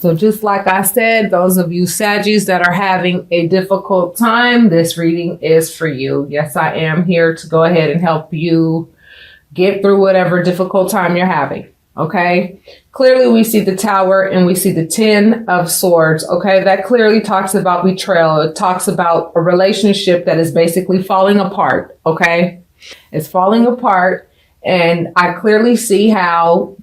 So just like I said, those of you Saggies that are having a difficult time, this reading is for you. Yes, I am here to go ahead and help you get through whatever difficult time you're having. Okay. Clearly we see the Tower and we see the 10 of Swords. Okay. That clearly talks about betrayal. It talks about a relationship that is basically falling apart. Okay. It's falling apart. And I clearly see how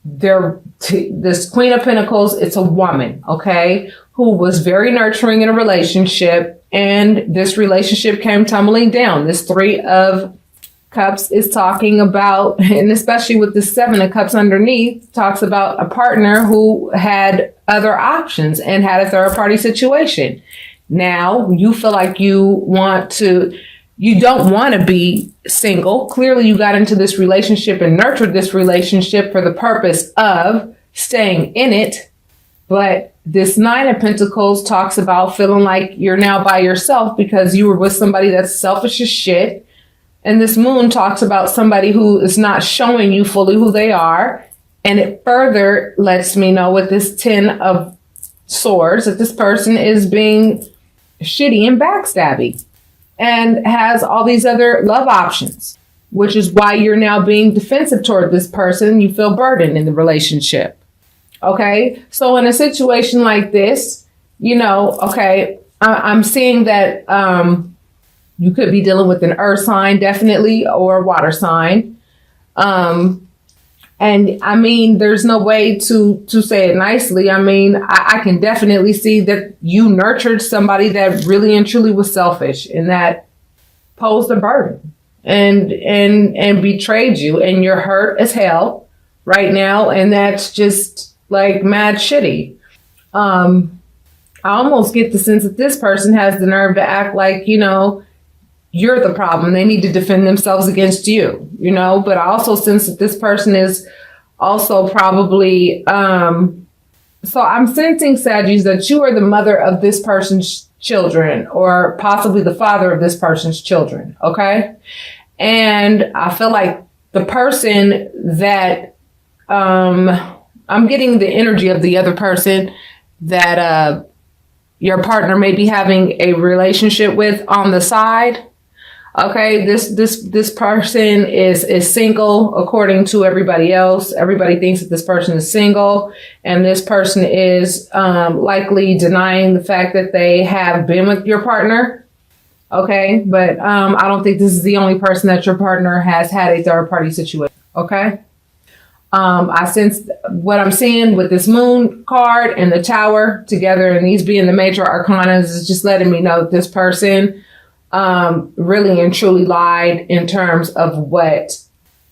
this Queen of Pentacles, it's a woman. Okay. Who was very nurturing in a relationship, and this relationship came tumbling down. This 3 of Cups is talking about, and especially with the 7 of Cups underneath, talks about a partner who had other options and had a third party situation. Now you feel like you don't want to be single. Clearly you got into this relationship and nurtured this relationship for the purpose of staying in it. But this 9 of Pentacles talks about feeling like you're now by yourself because you were with somebody that's selfish as shit. And this Moon talks about somebody who is not showing you fully who they are. And it further lets me know with this 10 of Swords that this person is being shitty and backstabby and has all these other love options, which is why you're now being defensive toward this person. You feel burdened in the relationship. Okay. So in a situation like this, okay, I'm seeing that, you could be dealing with an earth sign, definitely, or a water sign. And I mean, there's no way to say it nicely. I mean, I can definitely see that you nurtured somebody that really and truly was selfish and that posed a burden and betrayed you, and you're hurt as hell right now. And that's just like mad shitty. I almost get the sense that this person has the nerve to act like, you're the problem. They need to defend themselves against you, but I also sense that this person is also probably, so I'm sensing, Saggies, that you are the mother of this person's children or possibly the father of this person's children. Okay. And I feel like the person that, I'm getting the energy of the other person that, your partner may be having a relationship with on the side. Okay, this person is single according to everybody else. Everybody thinks that this person is single, and this person is likely denying the fact that they have been with your partner. Okay, but I don't think this is the only person that your partner has had a third party situation. Okay. I sense what I'm seeing with this Moon card and the Tower together, and these being the major arcanas, is just letting me know that this person really and truly lied in terms of what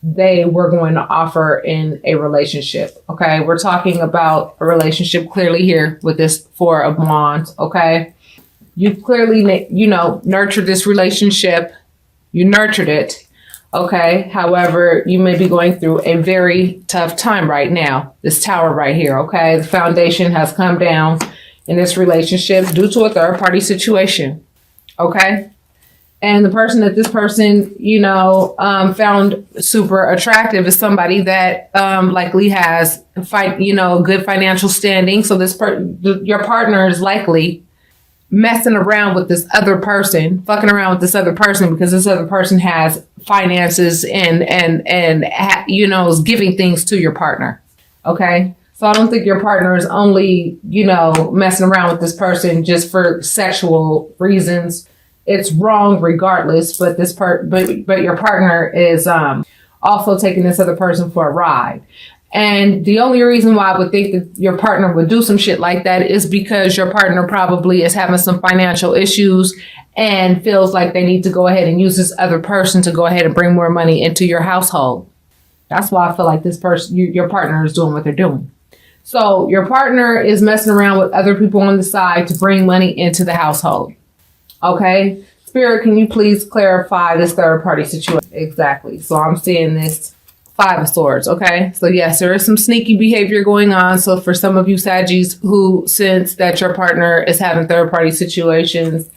they were going to offer in a relationship. Okay. We're talking about a relationship clearly here with this 4 of Wands. Okay. You clearly, nurtured this relationship. You nurtured it. Okay. However, you may be going through a very tough time right now. This Tower right here. Okay. The foundation has come down in this relationship due to a third party situation. Okay. And the person that this person, found super attractive is somebody that likely has good financial standing. So your partner is likely messing around with this other person, fucking around with this other person because this other person has finances and is giving things to your partner. Okay. So I don't think your partner is only, messing around with this person just for sexual reasons. It's wrong regardless, but but your partner is also taking this other person for a ride. And the only reason why I would think that your partner would do some shit like that is because your partner probably is having some financial issues and feels like they need to go ahead and use this other person to go ahead and bring more money into your household. That's why I feel like this person, your partner, is doing what they're doing. So your partner is messing around with other people on the side to bring money into the household. Okay. Spirit, can you please clarify this third party situation? Exactly. So I'm seeing this 5 of Swords. Okay. So yes, there is some sneaky behavior going on. So for some of you Saggies who sense that your partner is having third party situations,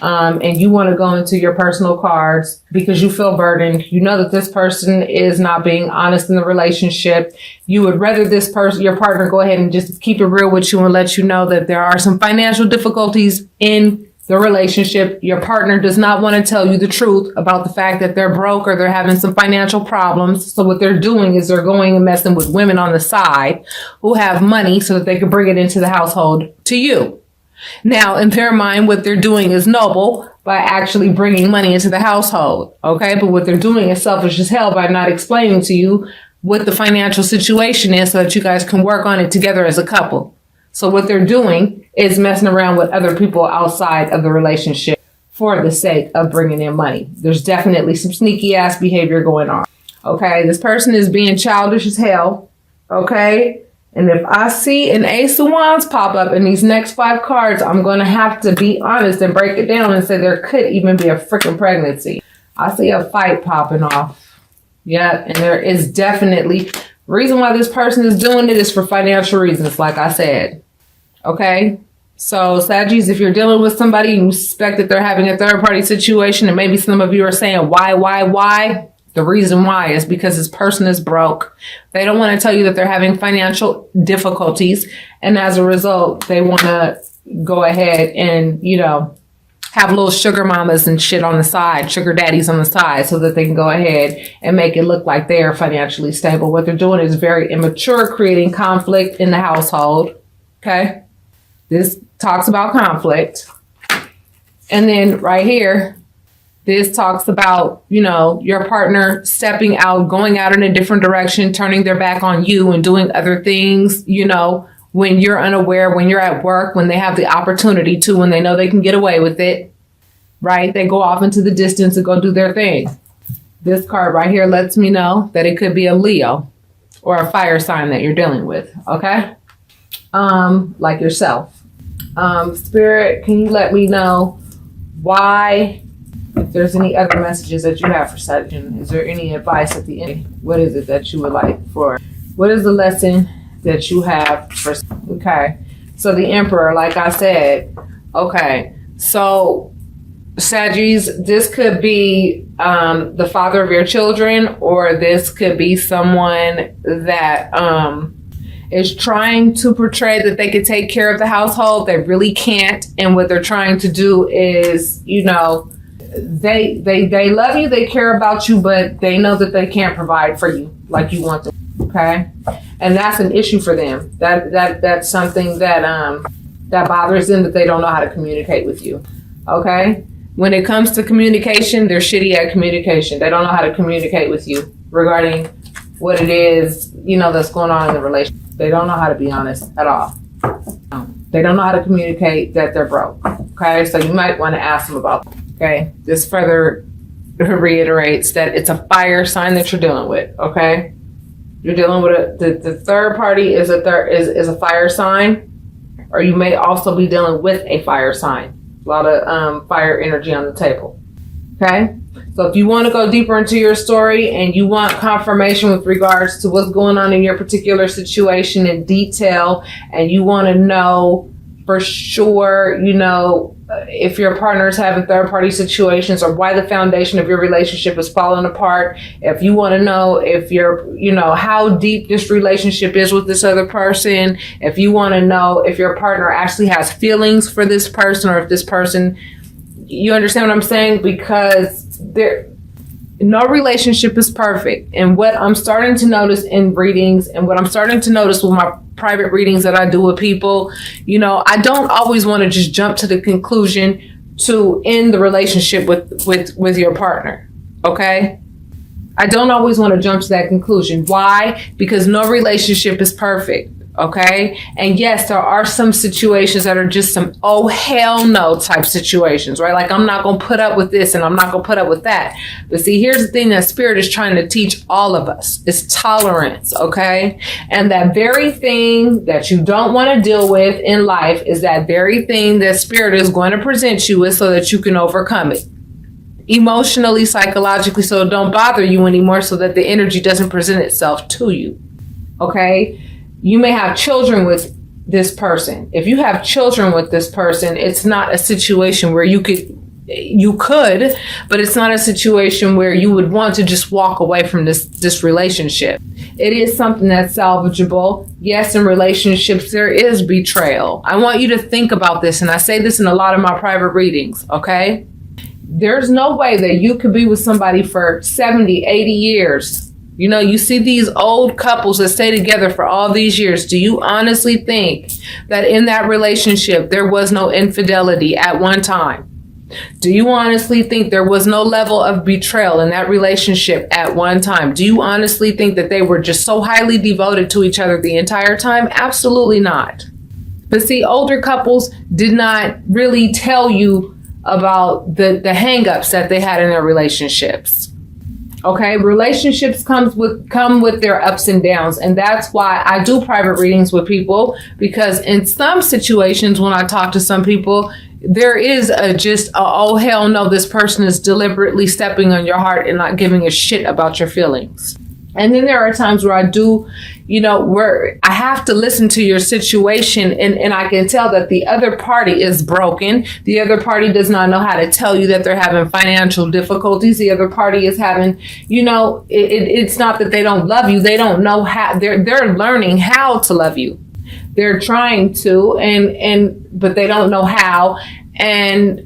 and you want to go into your personal cards because you feel burdened. You know that this person is not being honest in the relationship. You would rather this person, your partner, go ahead and just keep it real with you and let you know that there are some financial difficulties in the relationship. Your partner does not want to tell you the truth about the fact that they're broke or they're having some financial problems. So what they're doing is they're going and messing with women on the side who have money so that they can bring it into the household to you. Now, in their mind, what they're doing is noble by actually bringing money into the household. Okay. But what they're doing is selfish as hell by not explaining to you what the financial situation is so that you guys can work on it together as a couple. So what they're doing is messing around with other people outside of the relationship for the sake of bringing in money. There's definitely some sneaky ass behavior going on. Okay. This person is being childish as hell. Okay. And if I see an Ace of Wands pop up in these next 5 cards, I'm going to have to be honest and break it down and say there could even be a freaking pregnancy. I see a fight popping off. Yeah, and there is definitely the reason why this person is doing it is for financial reasons, like I said. Okay? So, Saggies, if you're dealing with somebody and you suspect that they're having a third-party situation, and maybe some of you are saying, why? The reason why is because this person is broke. They don't want to tell you that they're having financial difficulties. And as a result, they want to go ahead and, have little sugar mamas and shit on the side, sugar daddies on the side, so that they can go ahead and make it look like they are financially stable. What they're doing is very immature, creating conflict in the household. Okay. This talks about conflict. And then right here, this talks about, your partner stepping out, going out in a different direction, turning their back on you and doing other things, when you're unaware, when you're at work, when they have the opportunity to, when they know they can get away with it, right? They go off into the distance and go do their thing. This card right here lets me know that it could be a Leo or a fire sign that you're dealing with. Okay. Like yourself. Spirit, can you let me know why? If there's any other messages that you have for Sagittarius, is there any advice at the end? What is it that you would like for? What is the lesson that you have for? Okay. So the Emperor, like I said, okay. So Sagittarius, this could be the father of your children, or this could be someone that is trying to portray that they could take care of the household. They really can't. And what they're trying to do is, they love you, they care about you, but they know that they can't provide for you like you want them. Okay. And that's an issue for them. That's something that bothers them, that they don't know how to communicate with you. Okay. When it comes to communication, they're shitty at communication. They don't know how to communicate with you regarding what it is, that's going on in the relationship. They don't know how to be honest at all. They don't know how to communicate that they're broke. Okay. So you might want to ask them about that. Okay, this further reiterates that it's a fire sign that you're dealing with. Okay, you're dealing with the third party is a fire sign, or you may also be dealing with a fire sign. A lot of fire energy on the table. Okay, so if you want to go deeper into your story and you want confirmation with regards to what's going on in your particular situation in detail, and you want to know for sure, if your partner is having third-party situations or why the foundation of your relationship is falling apart, if you want to know if how deep this relationship is with this other person, if you want to know if your partner actually has feelings for this person, or if this person, you understand what I'm saying? Because no relationship is perfect. And what I'm starting to notice in readings, and what I'm starting to notice with my private readings that I do with people, I don't always want to just jump to the conclusion to end the relationship with your partner. Okay. I don't always want to jump to that conclusion. Why? Because no relationship is perfect. Okay. And yes, there are some situations that are just some, oh, hell no type situations, right? Like, I'm not going to put up with this and I'm not going to put up with that. But see, here's the thing that Spirit is trying to teach all of us is tolerance. Okay. And that very thing that you don't want to deal with in life is that very thing that Spirit is going to present you with so that you can overcome it. Emotionally, psychologically, so it don't bother you anymore, so that the energy doesn't present itself to you. Okay. You may have children with this person. If you have children with this person, it's not a situation where you could You could, but it's not a situation where you would want to just walk away from this relationship. It is something that's salvageable. Yes, in relationships, there is betrayal. I want you to think about this, and I say this in a lot of my private readings, okay? There's no way that you could be with somebody for 70, 80 years. You know, you see these old couples that stay together for all these years. Do you honestly think that in that relationship, there was no infidelity at one time? Do you honestly think there was no level of betrayal in that relationship at one time? Do you honestly think that they were just so highly devoted to each other the entire time? Absolutely not. But see, older couples did not really tell you about the hang-ups that they had in their relationships. Okay, relationships come with their ups and downs, and that's why I do private readings with people, because in some situations when I talk to some people, there is oh hell no, this person is deliberately stepping on your heart and not giving a shit about your feelings. And then there are times where I do, where I have to listen to your situation and I can tell that the other party is broken. The other party does not know how to tell you that they're having financial difficulties. The other party is having, it's not that they don't love you. They don't know how. They're learning how to love you. They're trying to, but they don't know how. And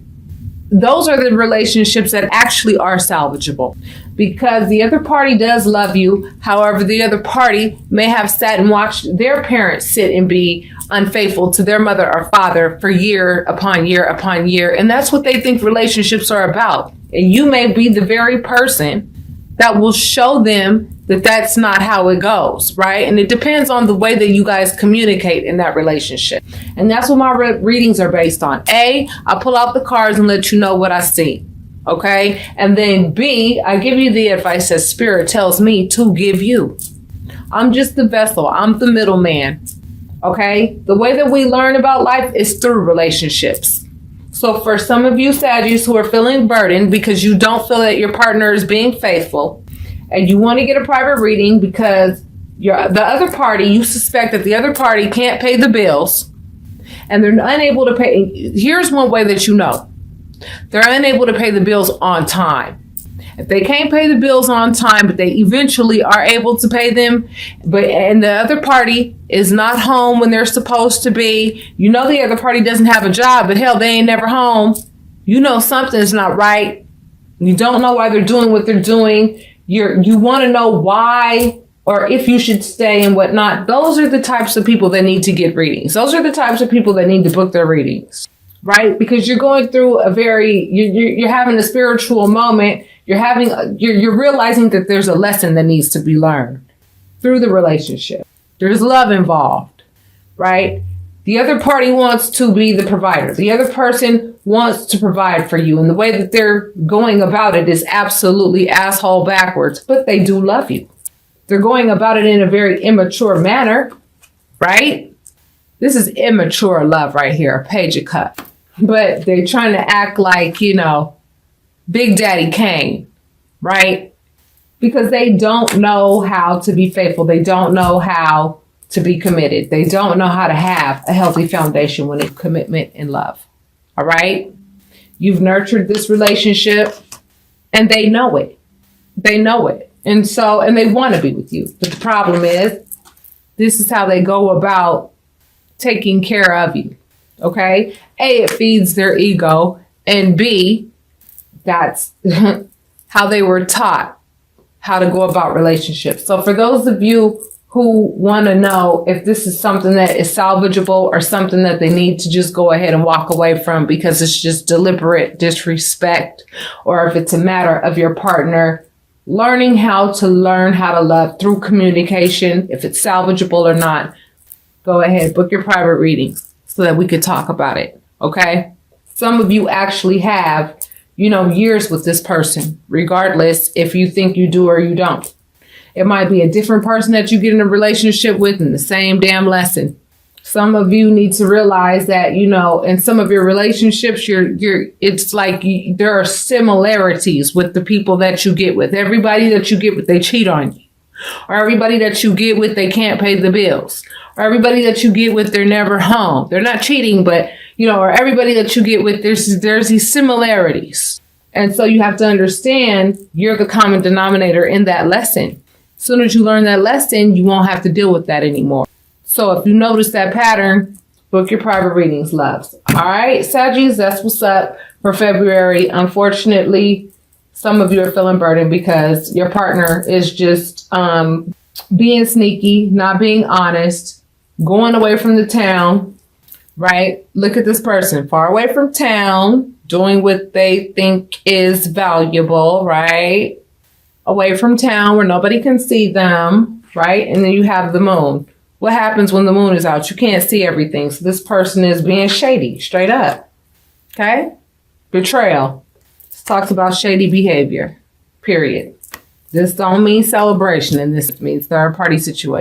those are the relationships that actually are salvageable, because the other party does love you. However, the other party may have sat and watched their parents sit and be unfaithful to their mother or father for year upon year upon year. And that's what they think relationships are about. And you may be the very person that will show them that that's not how it goes, right? And it depends on the way that you guys communicate in that relationship. And that's what my readings are based on. A, I pull out the cards and let you know what I see, okay? And then B, I give you the advice that Spirit tells me to give you. I'm just the vessel. I'm the middleman, okay? The way that we learn about life is through relationships. So for some of you Sagittarius who are feeling burdened because you don't feel that your partner is being faithful, and you want to get a private reading because the other party, you suspect that the other party can't pay the bills and they're unable to pay. Here's one way that you know. They're unable to pay the bills on time. If they can't pay the bills on time, but they eventually are able to pay them, and the other party is not home when they're supposed to be, the other party doesn't have a job, but hell, they ain't never home. Something's not right. You don't know why they're doing what they're doing. You want to know why or if you should stay and whatnot. Those are the types of people that need to get readings. Those are the types of people that need to book their readings, right? Because you're going through you're having a spiritual moment. You're realizing that there's a lesson that needs to be learned through the relationship. There's love involved, right? The other party wants to be the provider. The other person wants to provide for you. And the way that they're going about it is absolutely asshole backwards. But they do love you. They're going about it in a very immature manner, right? This is immature love right here, Page of Cups. But they're trying to act like, Big Daddy Kane, right? Because they don't know how to be faithful. They don't know how to be committed. They don't know how to have a healthy foundation when it's commitment and love. All right? You've nurtured this relationship and they know it. They know it. And they want to be with you. But the problem is, this is how they go about taking care of you. Okay? A, it feeds their ego. And B, that's how they were taught how to go about relationships. So for those of you who want to know if this is something that is salvageable or something that they need to just go ahead and walk away from because it's just deliberate disrespect, or if it's a matter of your partner learning how to love through communication, if it's salvageable or not, go ahead, book your private readings so that we could talk about it. Okay? Some of you actually have, years with this person, regardless if you think you do or you don't. It might be a different person that you get in a relationship with in the same damn lesson. Some of you need to realize that, in some of your relationships, it's like there are similarities with the people that you get with. Everybody that you get with, they cheat on you. Or everybody that you get with, they can't pay the bills. Or everybody that you get with, they're never home. They're not cheating, but, or everybody that you get with, there's these similarities. And so you have to understand you're the common denominator in that lesson. As soon as you learn that lesson, you won't have to deal with that anymore. So if you notice that pattern, book your private readings, loves. All right, Saggies, that's what's up for February. Unfortunately, some of you are feeling burdened because your partner is just being sneaky, not being honest, going away from the town, right? Look at this person, far away from town, doing what they think is valuable, right? Away from town where nobody can see them, right? And then you have the moon. What happens when the moon is out? You can't see everything. So this person is being shady, straight up. Okay? Betrayal. This talks about shady behavior, period. This don't mean celebration, and this means third party situation.